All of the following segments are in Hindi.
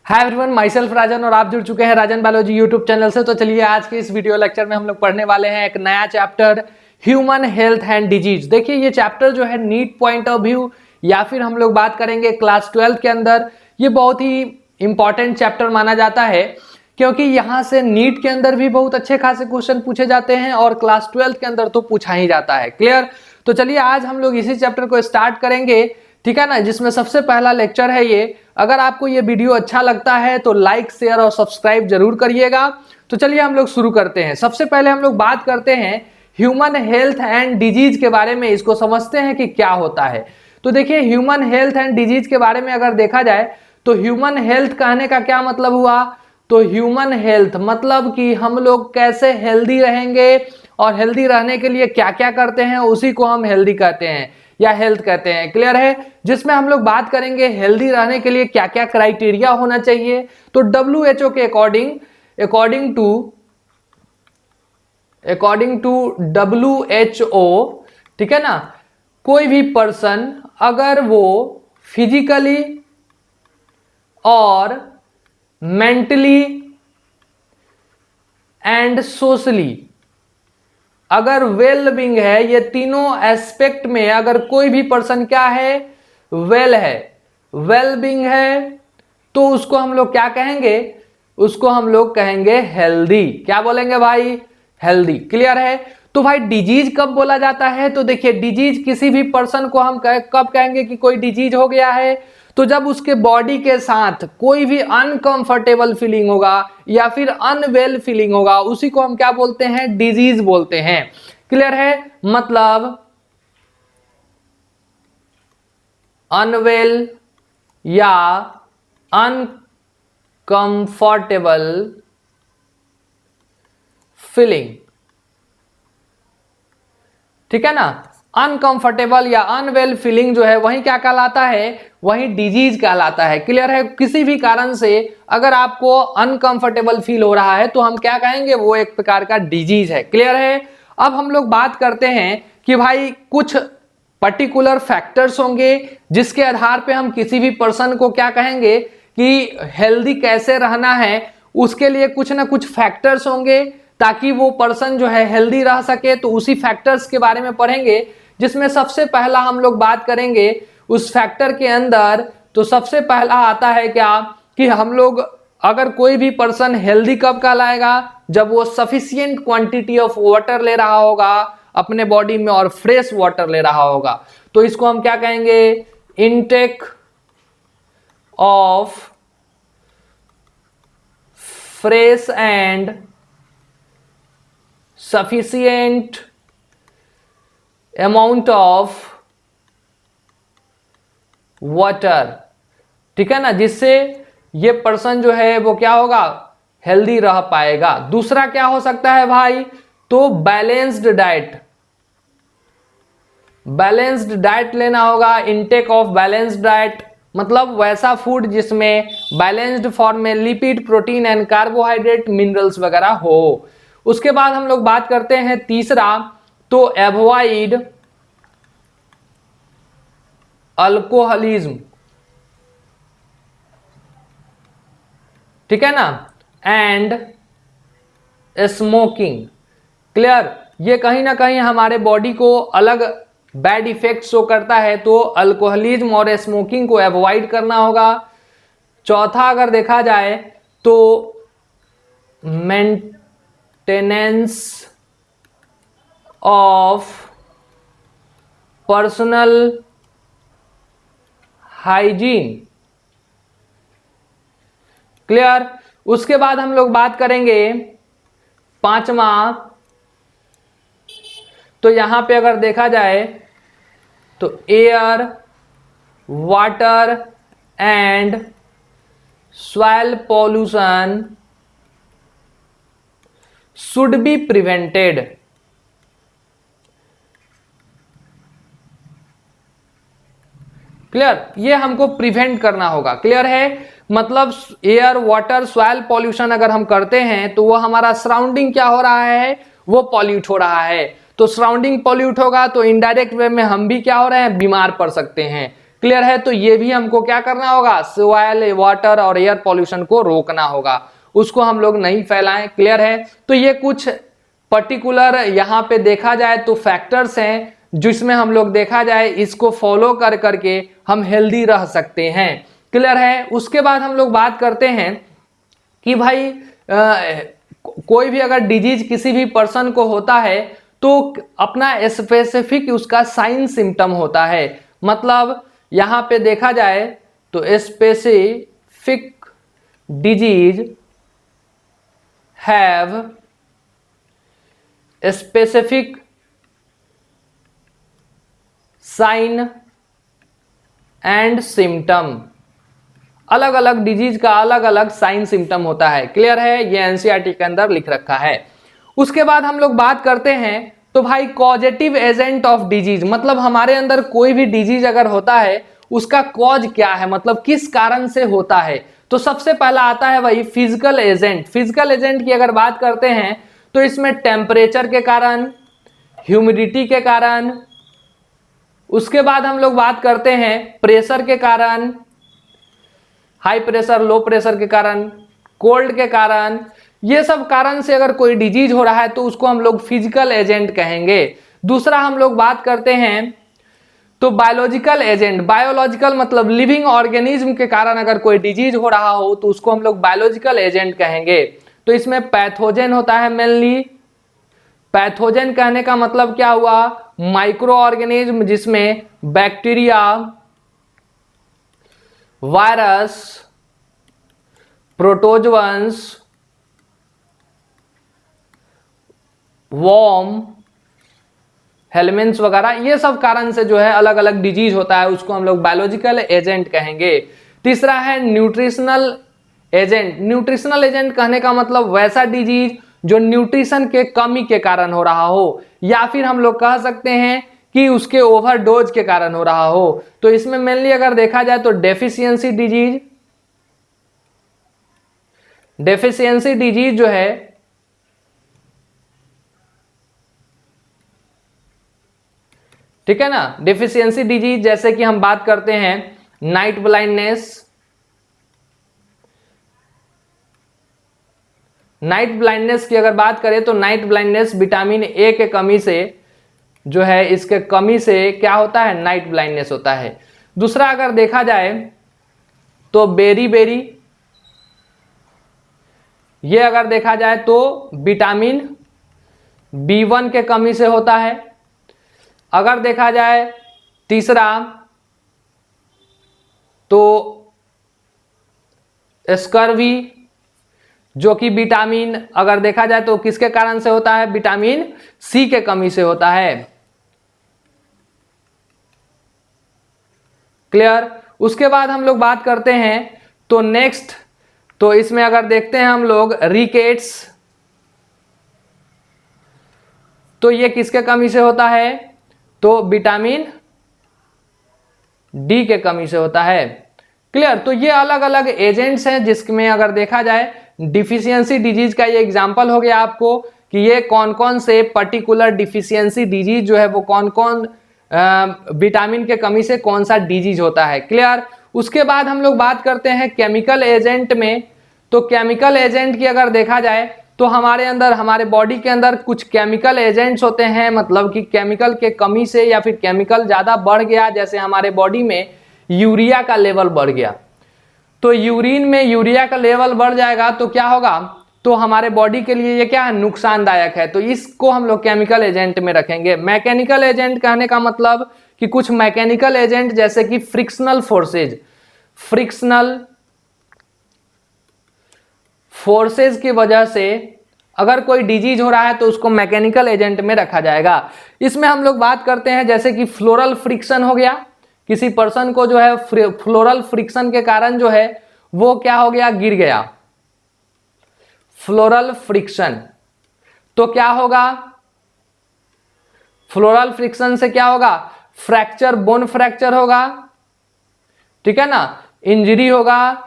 हाय एवरीवन, माई सेल्फ राजन और आप जुड़ चुके हैं राजन बायोलॉजी यूट्यूब चैनल से। तो चलिए आज के इस वीडियो लेक्चर में हम लोग पढ़ने वाले हैं एक नया chapter human health and disease. देखिए ये चैप्टर जो है नीट पॉइंट ऑफ व्यू या फिर हम लोग बात करेंगे क्लास 12 के अंदर, ये बहुत ही इंपॉर्टेंट चैप्टर माना जाता है क्योंकि यहाँ से नीट के अंदर भी बहुत अच्छे खासे क्वेश्चन पूछे जाते हैं और क्लास 12 के अंदर तो पूछा ही जाता है। क्लियर? तो चलिए आज हम लोग इसी चैप्टर को स्टार्ट करेंगे, ठीक है ना, जिसमें सबसे पहला लेक्चर है ये। अगर आपको ये वीडियो अच्छा लगता है तो लाइक शेयर और सब्सक्राइब जरूर करिएगा। तो चलिए हम लोग शुरू करते हैं। सबसे पहले हम लोग बात करते हैं ह्यूमन हेल्थ एंड डिजीज के बारे में, इसको समझते हैं कि क्या होता है। तो देखिए ह्यूमन हेल्थ एंड डिजीज के बारे में अगर देखा जाए तो ह्यूमन हेल्थ कहने का क्या मतलब हुआ, तो ह्यूमन हेल्थ मतलब कि हम लोग कैसे हेल्दी रहेंगे और हेल्दी रहने के लिए क्या क्या करते हैं उसी को हम हेल्दी कहते हैं या हेल्थ कहते हैं। क्लियर है? जिसमें हम लोग बात करेंगे हेल्दी रहने के लिए क्या क्या क्राइटेरिया होना चाहिए। तो WHO के अकॉर्डिंग टू WHO, ठीक है ना, कोई भी पर्सन अगर वो फिजिकली और मेंटली एंड सोशली अगर वेल बीइंग है, ये तीनों एस्पेक्ट में अगर कोई भी पर्सन क्या है, वेल बीइंग है, तो उसको हम लोग क्या कहेंगे, उसको हम लोग कहेंगे हेल्दी। क्या बोलेंगे भाई? हेल्दी। क्लियर है? तो भाई डिजीज कब बोला जाता है, तो देखिए डिजीज किसी भी पर्सन को हम कब कहेंगे कि कोई डिजीज हो गया है, तो जब उसके बॉडी के साथ कोई भी अनकंफर्टेबल फीलिंग होगा या फिर अनवेल फीलिंग होगा, उसी को हम क्या बोलते हैं, डिजीज बोलते हैं। क्लियर है? मतलब अनवेल या अनकंफर्टेबल फीलिंग, ठीक है ना, अनकंफर्टेबल या अनवेल फीलिंग जो है वही क्या कहलाता है, वही डिजीज कहलाता है। क्लियर है? किसी भी कारण से अगर आपको अनकंफर्टेबल फील हो रहा है तो हम क्या कहेंगे, वो एक प्रकार का डिजीज है। क्लियर है? अब हम लोग बात करते हैं कि भाई कुछ पर्टिकुलर फैक्टर्स होंगे जिसके आधार पे हम किसी भी पर्सन को क्या कहेंगे कि हेल्दी कैसे रहना है। उसके लिए कुछ ना कुछ फैक्टर्स होंगे ताकि वो पर्सन जो है हेल्दी रह सके। तो उसी फैक्टर्स के बारे में पढ़ेंगे, जिसमें सबसे पहला हम लोग बात करेंगे उस फैक्टर के अंदर। तो सबसे पहला आता है क्या कि हम लोग अगर कोई भी पर्सन हेल्दी कब कहलाएगा, जब वो सफिशिएंट क्वांटिटी ऑफ वाटर ले रहा होगा अपने बॉडी में और फ्रेश वाटर ले रहा होगा। तो इसको हम क्या कहेंगे, intake of fresh and sufficient amount of water, ठीक है ना, जिससे ये पर्सन जो है वो क्या होगा, हेल्दी रह पाएगा। दूसरा क्या हो सकता है भाई, तो बैलेंस्ड डाइट लेना होगा। इनटेक ऑफ बैलेंस्ड डाइट मतलब वैसा फूड जिसमें बैलेंस्ड फॉर्म में lipid, protein and carbohydrate, minerals वगैरह हो। उसके बाद हम लोग बात करते हैं तीसरा, तो अवॉइड अल्कोहलिज्म, ठीक है ना, एंड स्मोकिंग। क्लियर? ये कहीं ना कहीं हमारे बॉडी को अलग बैड इफेक्ट शो करता है, तो अल्कोहलिज्म और स्मोकिंग को अवॉइड करना होगा। चौथा अगर देखा जाए तो maintenance of personal hygiene. Clear? उसके बाद हम लोग बात करेंगे पांचवा, तो यहां पे अगर देखा जाए तो air, water and soil pollution should be prevented। Clear? ये हमको प्रिवेंट करना होगा। क्लियर है? मतलब एयर, वाटर, सॉइल पॉल्यूशन अगर हम करते हैं तो वो हमारा सराउंडिंग क्या हो रहा है, वो पॉल्यूट हो रहा है। तो सराउंडिंग पॉल्यूट होगा तो इनडायरेक्ट वे में हम भी क्या हो रहे हैं, बीमार पड़ सकते हैं। क्लियर है। तो ये भी हमको क्या करना होगा, सॉइल, वाटर और एयर पॉल्यूशन को रोकना होगा, उसको हम लोग नहीं फैलाएं। क्लियर है। तो ये कुछ पर्टिकुलर यहाँ पे देखा जाए तो फैक्टर्स हैं जिसमें हम लोग देखा जाए इसको फॉलो कर करके हम हेल्दी रह सकते हैं। क्लियर है। उसके बाद हम लोग बात करते हैं कि भाई कोई भी अगर डिजीज किसी भी पर्सन को होता है तो अपना स्पेसिफिक उसका साइन सिम्टम होता है। मतलब यहां पे देखा जाए तो specific disease have specific sign and symptom. अलग अलग डिजीज का अलग अलग साइन सिम्टम होता है। क्लियर है। ये एनसीईआरटी के अंदर लिख रखा है। उसके बाद हम लोग बात करते हैं तो भाई कॉजेटिव एजेंट ऑफ डिजीज, मतलब हमारे अंदर कोई भी डिजीज अगर होता है उसका कॉज क्या है, मतलब किस कारण से होता है। तो सबसे पहला आता है भाई फिजिकल एजेंट। फिजिकल एजेंट की अगर बात करते हैं तो इसमें टेम्परेचर के कारण, ह्यूमिडिटी के कारण, उसके बाद हम लोग बात करते हैं प्रेशर के कारण, हाई प्रेशर, लो प्रेशर के कारण, कोल्ड के कारण, ये सब कारण से अगर कोई डिजीज हो रहा है तो उसको हम लोग फिजिकल एजेंट कहेंगे। दूसरा हम लोग बात करते हैं तो बायोलॉजिकल एजेंट। बायोलॉजिकल मतलब लिविंग ऑर्गेनिज्म के कारण अगर कोई डिजीज हो रहा हो तो उसको हम लोग बायोलॉजिकल एजेंट कहेंगे। तो इसमें पैथोजन होता है मेनली। पैथोजन कहने का मतलब क्या हुआ, माइक्रो ऑर्गेनिज्म जिसमें बैक्टीरिया, वायरस, प्रोटोजोअन्स, वॉर्म, हेलमिन्ट्स वगैरह, ये सब कारण से जो है अलग अलग डिजीज होता है, उसको हम लोग बायोलॉजिकल एजेंट कहेंगे। तीसरा है न्यूट्रिशनल एजेंट। न्यूट्रिशनल एजेंट कहने का मतलब वैसा डिजीज जो न्यूट्रिशन के कमी के कारण हो रहा हो, या फिर हम लोग कह सकते हैं कि उसके ओवरडोज के कारण हो रहा हो। तो इसमें मेनली अगर देखा जाए तो डेफिशिएंसी डिजीज, डेफिशिएंसी डिजीज जो है ठीक है ना, डेफिशिएंसी डिजीज जैसे कि हम बात करते हैं नाइट ब्लाइंडनेस। नाइट ब्लाइंडनेस की अगर बात करें तो नाइट ब्लाइंडनेस विटामिन ए के कमी से जो है, इसके कमी से क्या होता है, नाइट ब्लाइंडनेस होता है। दूसरा अगर देखा जाए तो बेरी, ये अगर देखा जाए तो विटामिन B1 के कमी से होता है। अगर देखा जाए तीसरा तो स्कर्वी, जो कि विटामिन अगर देखा जाए तो किसके कारण से होता है, विटामिन सी के कमी से होता है। क्लियर। उसके बाद हम लोग बात करते हैं तो नेक्स्ट, तो इसमें अगर देखते हैं हम लोग रिकेट्स, तो ये किसके कमी से होता है, तो विटामिन डी के कमी से होता है। क्लियर। तो ये अलग अलग एजेंट्स हैं जिसमें अगर देखा जाए डिफिशियंसी डिजीज का ये एग्जांपल हो गया आपको कि ये कौन कौन से पर्टिकुलर डिफिशियंसी डिजीज जो है वो कौन कौन विटामिन के कमी से कौन सा डिजीज होता है। क्लियर। उसके बाद हम लोग बात करते हैं केमिकल एजेंट में। तो केमिकल एजेंट की अगर देखा जाए तो हमारे अंदर, हमारे बॉडी के अंदर कुछ केमिकल एजेंट्स होते हैं, मतलब कि केमिकल के कमी से या फिर केमिकल ज़्यादा बढ़ गया, जैसे हमारे बॉडी में यूरिया का लेवल बढ़ गया, तो यूरिन में यूरिया का लेवल बढ़ जाएगा तो क्या होगा, तो हमारे बॉडी के लिए ये क्या है, नुकसानदायक है। तो इसको हम लोग केमिकल एजेंट में रखेंगे। मैकेनिकल एजेंट कहने का मतलब कि कुछ मैकेनिकल एजेंट जैसे कि फ्रिक्शनल फोर्सेज, फ्रिक्शनल फोर्सेज की वजह से अगर कोई डिजीज हो रहा है तो उसको मैकेनिकल एजेंट में रखा जाएगा। इसमें हम लोग बात करते हैं जैसे कि फ्लोरल फ्रिक्शन हो गया, किसी पर्सन को जो है फ्लोरल फ्रिक्शन के कारण जो है वो क्या हो गया, गिर गया, फ्लोरल फ्रिक्शन। तो क्या होगा, फ्लोरल फ्रिक्शन से क्या होगा, फ्रैक्चर, बोन फ्रैक्चर होगा, ठीक है ना, इंजरी होगा।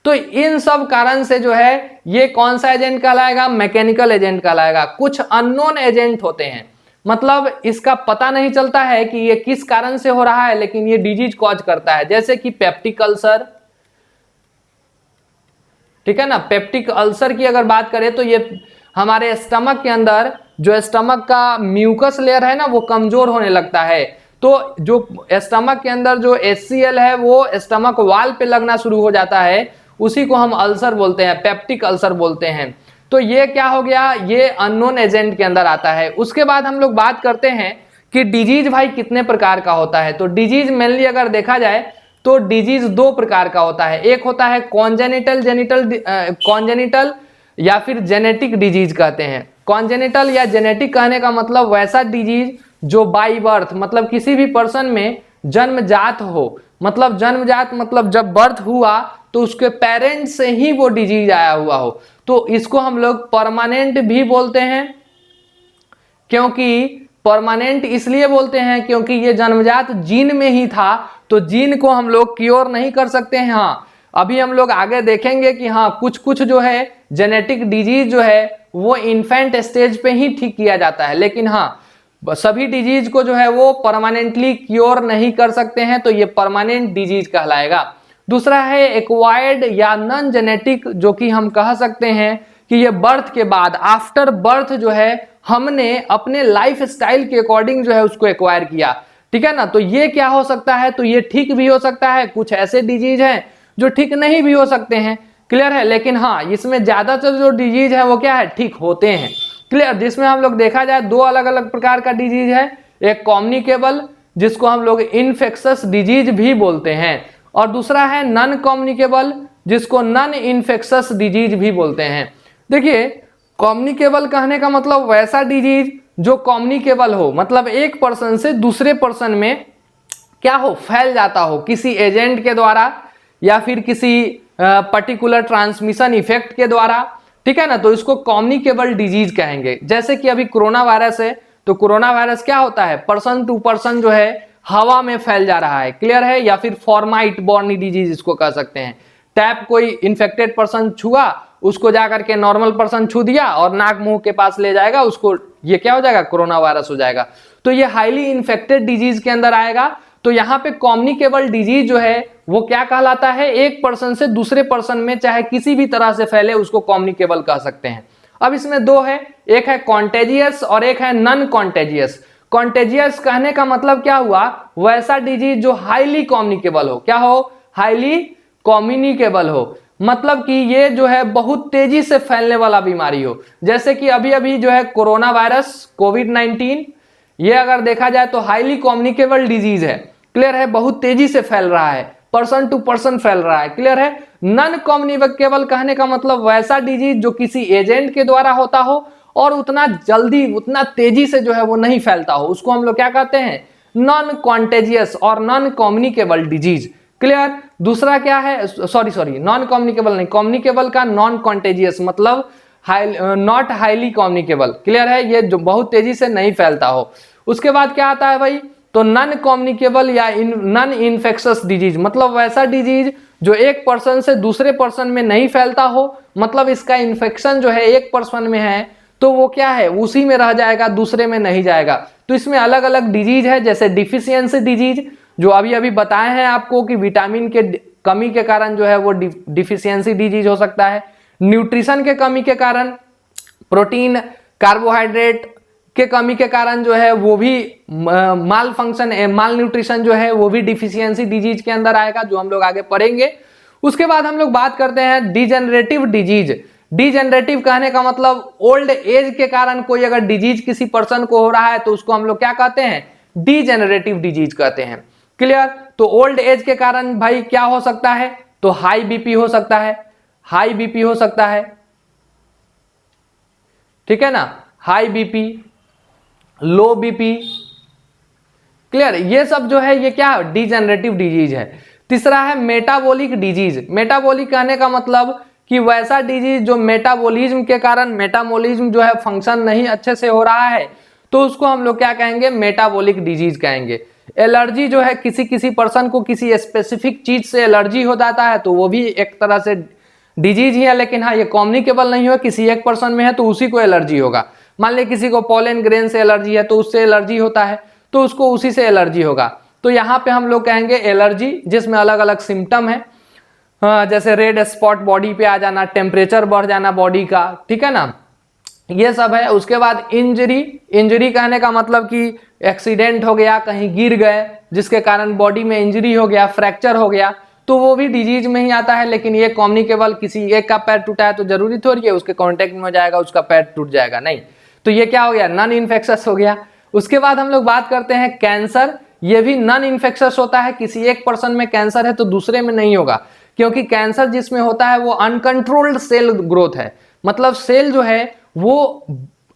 तो इन सब कारण से जो है ये कौन सा एजेंट कहलाएगा, मैकेनिकल एजेंट कहलाएगा। कुछ अननोन एजेंट होते हैं, मतलब इसका पता नहीं चलता है कि ये किस कारण से हो रहा है, लेकिन ये डिजीज कॉज करता है। जैसे कि पेप्टिक अल्सर, ठीक है ना, पेप्टिक अल्सर की अगर बात करें तो ये हमारे स्टमक के अंदर जो स्टमक का म्यूकस लेयर है ना वो कमजोर होने लगता है, तो जो स्टमक के अंदर जो HCl है वो स्टमक वाल पे लगना शुरू हो जाता है, उसी को हम अल्सर बोलते हैं, पेप्टिक अल्सर बोलते हैं। तो ये क्या हो गया, ये अननोन एजेंट के अंदर आता है। उसके बाद हम लोग बात करते हैं कि डिजीज भाई कितने प्रकार का होता है। तो डिजीज मेनली अगर देखा जाए तो डिजीज दो प्रकार का होता है, एक होता है कॉन्जेनिटल या फिर जेनेटिक डिजीज कहते हैं। कॉन्जेनिटल या जेनेटिक कहने का मतलब वैसा डिजीज जो बाई बर्थ, मतलब किसी भी पर्सन में जन्मजात हो, मतलब जन्मजात मतलब जब बर्थ हुआ तो उसके पेरेंट्स से ही वो डिजीज आया हुआ हो, तो इसको हम लोग परमानेंट भी बोलते हैं। क्योंकि परमानेंट इसलिए बोलते हैं क्योंकि ये जन्मजात जीन में ही था, तो जीन को हम लोग क्योर नहीं कर सकते हैं। हाँ, अभी हम लोग आगे देखेंगे कि हाँ कुछ जो है जेनेटिक डिजीज जो है वो इन्फेंट स्टेज पे ही ठीक किया जाता है, लेकिन हाँ सभी डिजीज को जो है वो परमानेंटली क्योर नहीं कर सकते हैं, तो ये परमानेंट डिजीज कहलाएगा। दूसरा है एक्वायर्ड या नॉन जेनेटिक, जो कि हम कह सकते हैं कि ये बर्थ के बाद, आफ्टर बर्थ जो है हमने अपने लाइफ स्टाइल के अकॉर्डिंग जो है उसको एक्वायर किया, ठीक है ना। तो ये क्या हो सकता है, तो ये ठीक भी हो सकता है, कुछ ऐसे डिजीज हैं जो ठीक नहीं भी हो सकते हैं, क्लियर है। लेकिन हाँ इसमें ज्यादातर जो डिजीज है वो क्या है, ठीक होते हैं, क्लियर। जिसमें हम लोग देखा जाए दो अलग अलग प्रकार का डिजीज है, एक कम्युनिकेबल जिसको हम लोग इन्फेक्शस डिजीज भी बोलते हैं, और दूसरा है नॉन कम्युनिकेबल जिसको नॉन इन्फेक्शस डिजीज भी बोलते हैं। देखिए कम्युनिकेबल कहने का मतलब वैसा डिजीज जो कम्युनिकेबल हो, मतलब एक पर्सन से दूसरे पर्सन में क्या हो, फैल जाता हो किसी एजेंट के द्वारा या फिर किसी पर्टिकुलर ट्रांसमिशन इफेक्ट के द्वारा, ठीक है ना। तो इसको कम्युनिकेबल डिजीज कहेंगे। जैसे कि अभी कोरोना वायरस है, तो कोरोना वायरस क्या होता है, पर्सन टू पर्सन जो है हवा में फैल जा रहा है, क्लियर है। या फिर फॉर्माइट बॉर्नी डिजीज इसको कह सकते हैं। टैप कोई इन्फेक्टेड पर्सन छुआ, उसको जाकर के नॉर्मल पर्सन छू दिया और नाक मुंह के पास ले जाएगा उसको, ये क्या हो जाएगा, कोरोना वायरस हो जाएगा। तो ये हाईली इन्फेक्टेड डिजीज के अंदर आएगा। तो यहाँ पे कम्युनिकेबल डिजीज जो है वो क्या कहलाता है, एक पर्सन से दूसरे पर्सन में चाहे किसी भी तरह से फैले उसको कम्युनिकेबल कह सकते हैं। अब इसमें दो है, एक है कॉन्टेजियस और एक है नॉन कॉन्टेजियस। कॉन्टेजियस कहने का मतलब क्या हुआ, वैसा डिजीज जो हाईली कम्युनिकेबल हो, क्या हो, हाईली कम्युनिकेबल हो, मतलब कि ये जो है बहुत तेजी से फैलने वाला बीमारी हो। जैसे कि अभी अभी जो है कोरोना वायरस कोविड-19, ये अगर देखा जाए तो हाईली कम्युनिकेबल डिजीज है, क्लियर है, बहुत तेजी से फैल रहा है, पर्सन टू पर्सन फैल रहा है, क्लियर है। नॉन कम्युनिकेबल कहने का मतलब वैसा डिजीज जो किसी एजेंट के द्वारा होता हो और उतना जल्दी उतना तेजी से जो है वो नहीं फैलता हो, उसको हम लोग क्या कहते हैं, नॉन कॉन्टेजियस और नॉन कम्युनिकेबल डिजीज, क्लियर। दूसरा क्या है, सॉरी नॉन कम्युनिकेबल नहीं, कम्युनिकेबल का नॉन कॉन्टेजियस मतलब नॉट हाईली कम्युनिकेबल, क्लियर है, ये जो बहुत तेजी से नहीं फैलता हो। उसके बाद क्या आता है भाई, तो नॉन कम्युनिकेबल या नॉन इन्फेक्शस डिजीज, मतलब वैसा डिजीज जो एक पर्सन से दूसरे पर्सन में नहीं फैलता हो, मतलब इसका इन्फेक्शन जो है एक पर्सन में है तो वो क्या है, उसी में रह जाएगा, दूसरे में नहीं जाएगा। तो इसमें अलग अलग डिजीज है, जैसे डिफिशियंसी डिजीज जो अभी अभी बताए हैं आपको कि विटामिन के कमी के कारण जो है वो डिफिशियंसी डिजीज हो सकता है, न्यूट्रिशन के कमी के कारण, प्रोटीन कार्बोहाइड्रेट के कमी के कारण जो है वो भी माल फंक्शन माल न्यूट्रिशन जो है वो भी डिफिशियंसी डिजीज के अंदर आएगा, जो हम लोग आगे पढ़ेंगे। उसके बाद हम लोग बात करते हैं डिजेनरेटिव डिजीज। डिजेनरेटिव कहने का मतलब ओल्ड एज के कारण कोई अगर डिजीज किसी पर्सन को हो रहा है तो उसको हम लोग क्या कहते हैं, डिजेनरेटिव डिजीज कहते हैं, क्लियर। तो ओल्ड एज के कारण भाई क्या हो सकता है, तो हाई बीपी हो सकता है, हाई बीपी हो सकता है, ठीक है ना, हाई बीपी, लो बीपी, क्लियर। ये सब जो है ये क्या डिजेनरेटिव डिजीज है। तीसरा है मेटाबॉलिक डिजीज। मेटाबॉलिक कहने का मतलब कि वैसा डिजीज जो मेटाबॉलिज्म के कारण, मेटाबॉलिज्म जो है फंक्शन नहीं अच्छे से हो रहा है तो उसको हम लोग क्या कहेंगे, मेटाबॉलिक डिजीज कहेंगे। एलर्जी जो है, किसी किसी पर्सन को किसी स्पेसिफिक चीज से एलर्जी हो जाता है तो वो भी एक तरह से डिजीज ही है, लेकिन हाँ ये कम्युनिकेबल नहीं हो, किसी एक पर्सन में है तो उसी को एलर्जी होगा। मान लीजिए किसी को पॉलन ग्रेन से एलर्जी है तो उससे एलर्जी होता है, तो उसको उसी से एलर्जी होगा। तो यहाँ पे हम लोग कहेंगे एलर्जी, जिसमें अलग अलग सिम्टम है, जैसे रेड स्पॉट बॉडी पे आ जाना, टेम्परेचर बढ़ जाना बॉडी का, ठीक है ना, ये सब है। उसके बाद इंजरी, इंजरी कहने का मतलब कि एक्सीडेंट हो गया, कहीं गिर गए जिसके कारण बॉडी में इंजरी हो गया, फ्रैक्चर हो गया, तो वो भी डिजीज में ही आता है। लेकिन ये कम्युनिकेबल, किसी एक का पैर टूटा है तो जरूरी थोड़ी है उसके कांटेक्ट में हो जाएगा उसका पैर टूट जाएगा, नहीं। तो ये क्या हो गया, नॉन इन्फेक्शस हो गया। उसके बाद हम लोग बात करते हैं कैंसर, ये भी नॉन इन्फेक्शस होता है। किसी एक पर्सन में कैंसर है तो दूसरे में नहीं होगा, क्योंकि कैंसर जिसमें होता है वो अनकंट्रोल्ड सेल ग्रोथ है, मतलब सेल जो है वो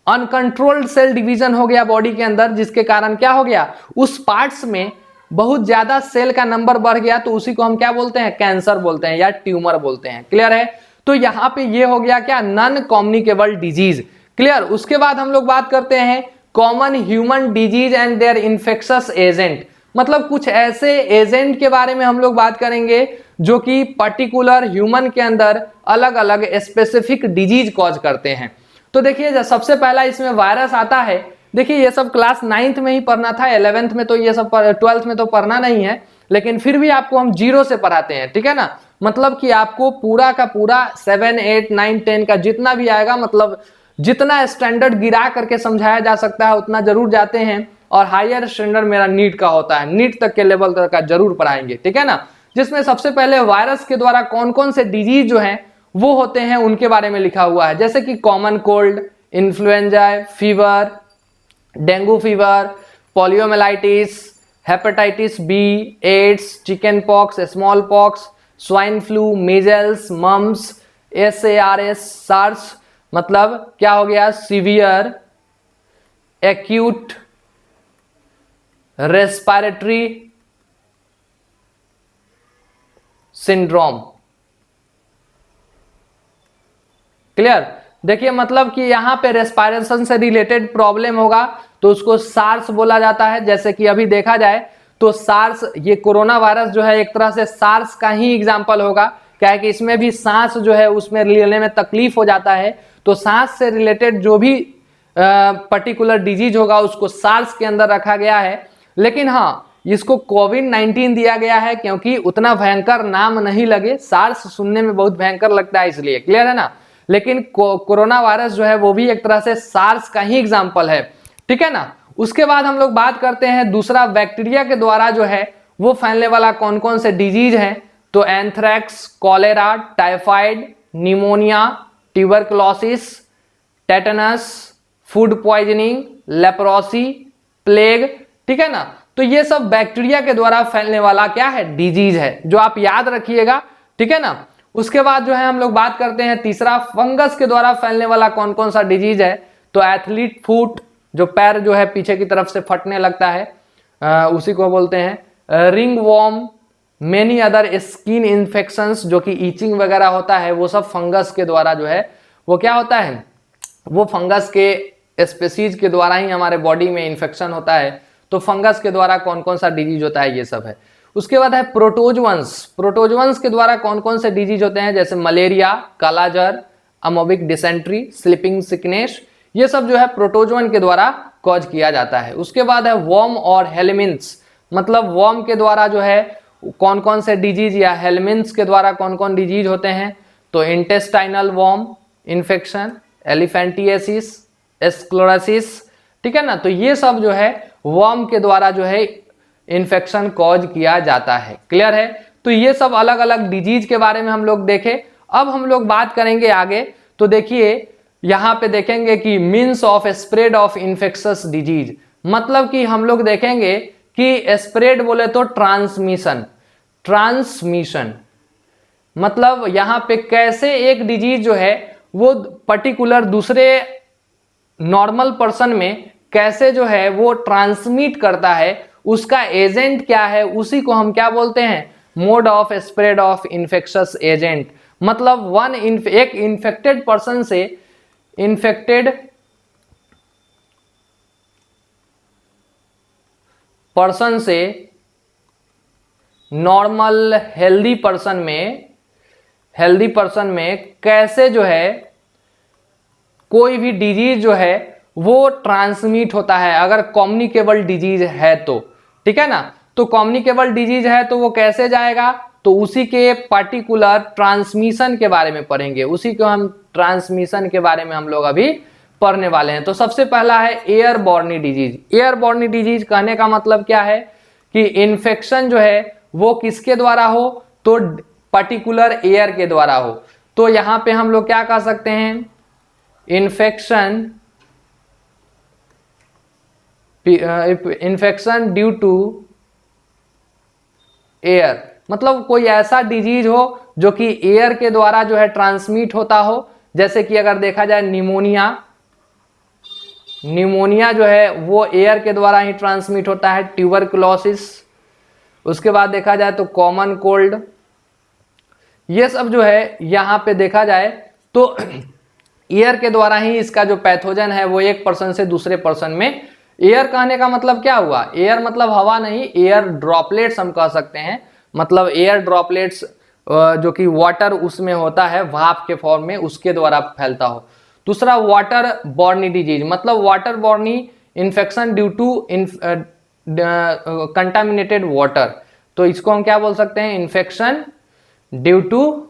अनकंट्रोल्ड सेल डिवीजन हो गया बॉडी के अंदर, जिसके कारण क्या हो गया, उस पार्ट्स में बहुत ज्यादा सेल का नंबर बढ़ गया, तो उसी को हम क्या बोलते हैं, कैंसर बोलते हैं या ट्यूमर बोलते हैं। क्लियर है? तो यहाँ पे ये हो गया क्या, नॉन कम्युनिकेबल डिजीज। क्लियर? उसके बाद हम लोग बात करते हैं common human disease and their infectious agent, मतलब कुछ ऐसे एजेंट के बारे में हम लोग बात करेंगे जो कि पर्टिकुलर ह्यूमन के अंदर अलग अलग स्पेसिफिक डिजीज कॉज करते हैं। तो देखिए सबसे पहला इसमें वायरस आता है। देखिए ये सब क्लास 9th में ही पढ़ना था, 11th में तो ये सब 12th में तो पढ़ना नहीं है, लेकिन फिर भी आपको हम 0 से पढ़ाते हैं, ठीक है ना, मतलब कि आपको पूरा का पूरा 7, 8, 9, 10 का जितना भी आएगा, मतलब जितना स्टैंडर्ड गिरा करके समझाया जा सकता है उतना जरूर जाते हैं। और हायर स्टैंडर्ड मेरा नीट का होता है, नीट तक के लेवल तक का जरूर पढ़ाएंगे, ठीक है ना, जिसमें सबसे पहले वायरस के द्वारा कौन कौन से डिजीज जो हैं वो होते हैं उनके बारे में लिखा हुआ है, जैसे कि common cold, influenza fever, dengue fever, poliomyelitis, hepatitis B, AIDS, chicken pox, small pox, swine flu, measles, mumps, SARS, SARS, मतलब क्या हो गया, severe acute respiratory syndrome. Clear? देखिए मतलब कि यहाँ पे रेस्पिरेशन से रिलेटेड प्रॉब्लम होगा तो उसको सार्स बोला जाता है। जैसे कि अभी देखा जाए तो सार्स, ये कोरोना वायरस जो है एक तरह से सार्स का ही एग्जाम्पल होगा, क्या है कि इसमें भी सांस जो है उसमें लेने में तकलीफ हो जाता है, तो सांस से रिलेटेड जो भी पर्टिकुलर डिजीज होगा उसको सार्स के अंदर रखा गया है। लेकिन हाँ, इसको कोविड-19 दिया गया है क्योंकि उतना भयंकर नाम नहीं लगे, सार्स सुनने में बहुत भयंकर लगता है इसलिए। क्लियर है ना? लेकिन कोरोना वायरस जो है वो भी एक तरह से सार्स का ही एग्जाम्पल है, ठीक है ना। उसके बाद हम लोग बात करते हैं दूसरा, बैक्टीरिया के द्वारा जो है वो फैलने वाला कौन कौन से डिजीज है, तो anthrax, cholera, typhoid, pneumonia, tuberculosis, tetanus, food poisoning, leprosy, plague, ठीक है ना। तो ये सब बैक्टीरिया के द्वारा फैलने वाला क्या है, डिजीज है, जो आप याद रखिएगा, ठीक है ना। उसके बाद जो है हम लोग बात करते हैं तीसरा, फंगस के द्वारा फैलने वाला कौन कौन सा डिजीज है, तो एथलीट फुट, जो पैर जो है पीछे की तरफ से फटने लगता है उसी को बोलते हैं ringworm, many other skin infections, जो कि ईचिंग वगैरह होता है, वो सब फंगस के द्वारा जो है वो क्या होता है, वो फंगस के स्पेसीज के द्वारा ही हमारे बॉडी में इन्फेक्शन होता है। तो फंगस के द्वारा कौन कौन सा डिजीज होता है, ये सब है। उसके बाद है प्रोटोजोअन्स, प्रोटोजोअन्स के द्वारा कौन कौन से डिजीज होते हैं, जैसे मलेरिया, कालाजार, अमोबिक डिसेंट्री, स्लीपिंग सिकनेस, ये सब जो है प्रोटोजोअन के द्वारा कॉज किया जाता है। उसके बाद है वर्म और हेलमिन्स, मतलब वर्म के द्वारा जो है कौन कौन से डिजीज, या हेलमिन्स के द्वारा कौन कौन डिजीज होते हैं, तो इंटेस्टाइनल वर्म इन्फेक्शन, एलिफेंटिएसिस, एस्क्लेरोसिस, ठीक है ना। तो ये सब जो है वर्म के द्वारा जो है इन्फेक्शन कॉज किया जाता है। क्लियर है? तो ये सब अलग अलग डिजीज के बारे में हम लोग देखें। अब हम लोग बात करेंगे आगे, तो देखिए यहाँ पे देखेंगे कि means of spread of infectious disease, मतलब कि हम लोग देखेंगे कि स्प्रेड बोले तो ट्रांसमिशन, ट्रांसमिशन मतलब यहाँ पे कैसे एक डिजीज जो है वो पर्टिकुलर दूसरे नॉर्मल पर्सन में कैसे जो है वो ट्रांसमिट करता है, उसका एजेंट क्या है, उसी को हम क्या बोलते हैं, mode of spread of infectious agent. मतलब एक इन्फेक्टेड पर्सन से इन्फेक्टेड पर्सन से नॉर्मल हेल्दी पर्सन में कैसे जो है कोई भी डिजीज जो है वो ट्रांसमिट होता है अगर कम्युनिकेबल डिजीज है तो, ठीक है ना। तो कम्युनिकेबल डिजीज है तो वो कैसे जाएगा, तो उसी के पर्टिकुलर ट्रांसमिशन के बारे में पढ़ेंगे, उसी को हम ट्रांसमिशन के बारे में हम लोग अभी पढ़ने वाले हैं। तो सबसे पहला है एयरबॉर्न डिजीज। एयरबॉर्न डिजीज कहने का मतलब क्या है कि इन्फेक्शन जो है वो किसके द्वारा हो, तो पर्टिकुलर एयर के द्वारा हो। तो यहां पे हम लोग क्या कह सकते हैं, इन्फेक्शन ड्यू टू एयर, मतलब कोई ऐसा डिजीज हो जो कि एयर के द्वारा जो है ट्रांसमिट होता हो। जैसे कि अगर देखा जाए निमोनिया, निमोनिया जो है वो एयर के द्वारा ही ट्रांसमिट होता है। ट्यूबरकुलोसिस, उसके बाद देखा जाए तो कॉमन कोल्ड, ये सब जो है यहाँ पे देखा जाए तो एयर के द्वारा ही इसका जो पैथोजन है वो एक पर्सन से दूसरे पर्सन में। एयर कहने का मतलब क्या हुआ, एयर मतलब हवा नहीं, एयर ड्रॉपलेट्स हम कह सकते हैं, मतलब एयर ड्रॉपलेट्स जो कि वाटर उसमें होता है भाप के फॉर्म में, उसके द्वारा फैलता हो। दूसरा वाटर बॉर्नी डिजीज, मतलब water borne infection due to contaminated water. तो इसको हम क्या बोल सकते हैं, इन्फेक्शन ड्यू टू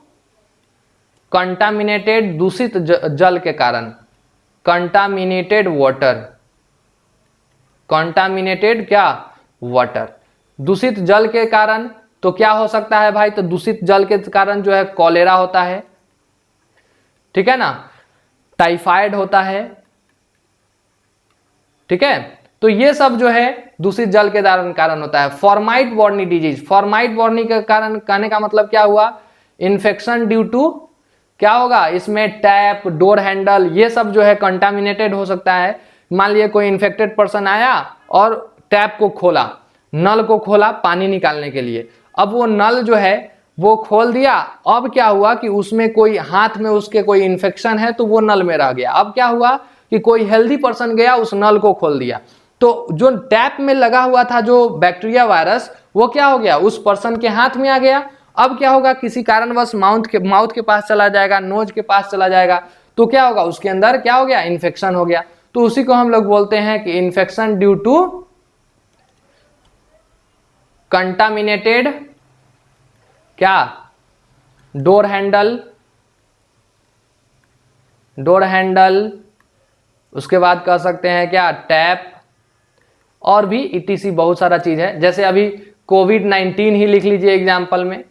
कंटामिनेटेड, दूषित जल के कारण, कंटामिनेटेड वाटर, कंटामिनेटेड क्या वाटर, दूषित जल के कारण। तो क्या हो सकता है भाई, तो दूषित जल के कारण जो है कॉलेरा होता है, ठीक है ना, टाइफाइड होता है, ठीक है। तो ये सब जो है दूषित जल के कारण होता है। फॉर्माइट बॉर्नी डिजीज, फॉर्माइट बॉर्नी के कारण कहने का मतलब क्या हुआ, इन्फेक्शन ड्यू टू क्या होगा, इसमें टैप, डोर हैंडल, ये सब जो है कंटामिनेटेड हो सकता है। मान लिया कोई इन्फेक्टेड पर्सन आया और टैप को खोला, नल को खोला पानी निकालने के लिए, अब वो नल जो है वो खोल दिया, अब क्या हुआ कि उसमें कोई हाथ में उसके कोई इन्फेक्शन है तो वो नल में रह गया। अब क्या हुआ कि कोई हेल्दी पर्सन गया उस नल को खोल दिया, तो जो टैप में लगा हुआ था जो बैक्टीरिया वायरस वो क्या हो गया, उस पर्सन के हाथ में आ गया। अब क्या होगा, किसी कारणवश माउथ के पास चला जाएगा, नोज के पास चला जाएगा, तो क्या होगा, उसके अंदर क्या हो गया, इन्फेक्शन हो गया। तो उसी को हम लोग बोलते हैं कि इन्फेक्शन ड्यू टू कंटामिनेटेड क्या, डोर हैंडल, डोर हैंडल, उसके बाद कह सकते हैं क्या, टैप, और भी इटीसी बहुत सारा चीज है। जैसे अभी कोविड-19 ही लिख लीजिए एग्जाम्पल में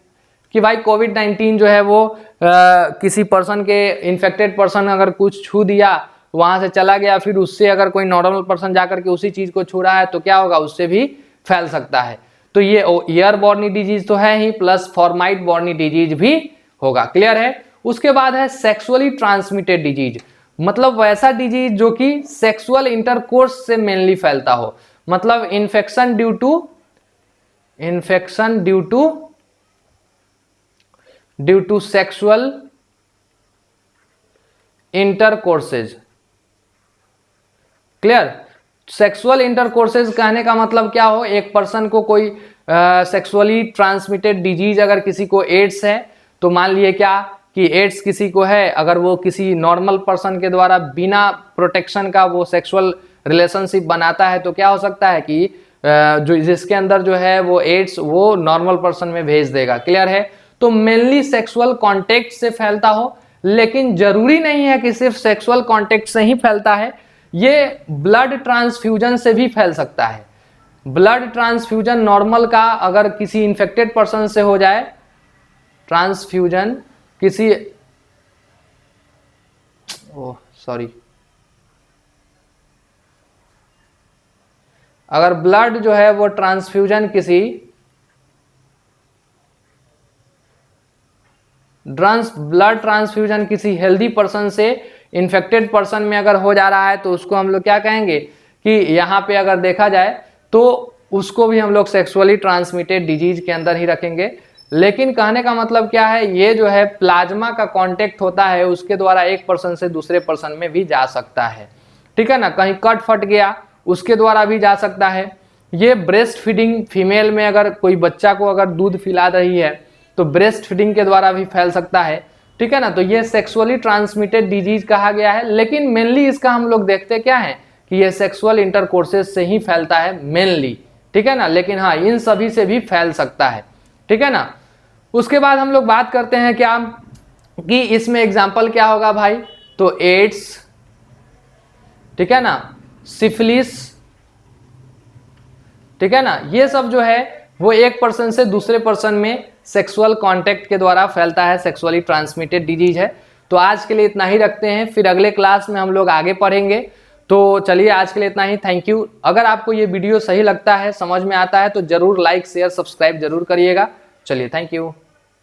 कि भाई कोविड-19 जो है वो किसी पर्सन के, इन्फेक्टेड पर्सन अगर कुछ छू दिया, वहां से चला गया, फिर उससे अगर कोई नॉर्मल पर्सन जाकर के उसी चीज को छू रहा है तो क्या होगा, उससे भी फैल सकता है। तो ये एयरबॉर्नी डिजीज तो है ही, प्लस फॉर्माइट बॉर्नी डिजीज भी होगा। क्लियर है। उसके बाद है सेक्सुअली ट्रांसमिटेड डिजीज, मतलब वैसा डिजीज जो कि सेक्सुअल इंटरकोर्स से मेनली फैलता हो, मतलब infection due to sexual intercourses. Clear. Sexual intercourses कहने का मतलब क्या हो, एक पर्सन को कोई सेक्सुअली ट्रांसमिटेड डिजीज, अगर किसी को एड्स है तो मान लिए क्या कि एड्स किसी को है, अगर वो किसी नॉर्मल पर्सन के द्वारा बिना प्रोटेक्शन का वो सेक्सुअल रिलेशनशिप बनाता है तो क्या हो सकता है कि जो जिसके अंदर जो है वो एड्स वो नॉर्मल पर्सन में भेज देगा। क्लियर है। तो मेनली सेक्सुअल कॉन्टेक्ट से फैलता हो, लेकिन जरूरी नहीं है कि सिर्फ सेक्सुअल कॉन्टेक्ट से ही फैलता है, ये ब्लड ट्रांसफ्यूजन से भी फैल सकता है। ब्लड ट्रांसफ्यूजन नॉर्मल का अगर किसी इन्फेक्टेड पर्सन से हो जाए, ट्रांसफ्यूजन किसी अगर ब्लड जो है वो ट्रांसफ्यूजन किसी ब्लड ट्रांसफ्यूजन किसी हेल्दी पर्सन से इन्फेक्टेड पर्सन में अगर हो जा रहा है तो उसको हम लोग क्या कहेंगे कि यहाँ पे अगर देखा जाए तो उसको भी हम लोग सेक्सुअली ट्रांसमिटेड डिजीज के अंदर ही रखेंगे। लेकिन कहने का मतलब क्या है, ये जो है प्लाज्मा का कांटेक्ट होता है उसके द्वारा एक पर्सन से दूसरे पर्सन में भी जा सकता है। ठीक है ना, कहीं कट फट गया उसके द्वारा भी जा सकता है। ये ब्रेस्ट फीडिंग फीमेल में अगर कोई बच्चा को अगर दूध पिला रही है तो ब्रेस्ट फीडिंग के द्वारा भी फैल सकता है। ठीक है ना। तो ये सेक्सुअली ट्रांसमिटेड डिजीज कहा गया है, लेकिन मेनली इसका हम लोग देखते क्या है कि ये सेक्सुअल इंटरकोर्सेस से ही फैलता है मेनली, ठीक है ना। लेकिन हाँ, इन सभी से भी फैल सकता है, ठीक है ना। उसके बाद हम लोग बात करते हैं क्या कि इसमें एग्जाम्पल क्या होगा भाई, तो एड्स, ठीक है ना, सिफिलिस, ठीक है ना, ये सब जो है वो एक पर्सन से दूसरे पर्सन में सेक्सुअल कांटेक्ट के द्वारा फैलता है, सेक्सुअली ट्रांसमिटेड डिजीज है। तो आज के लिए इतना ही रखते हैं, फिर अगले क्लास में हम लोग आगे पढ़ेंगे। तो चलिए आज के लिए इतना ही, थैंक यू। अगर आपको ये वीडियो सही लगता है, समझ में आता है, तो जरूर लाइक शेयर सब्सक्राइब जरूर करिएगा। चलिए, थैंक यू।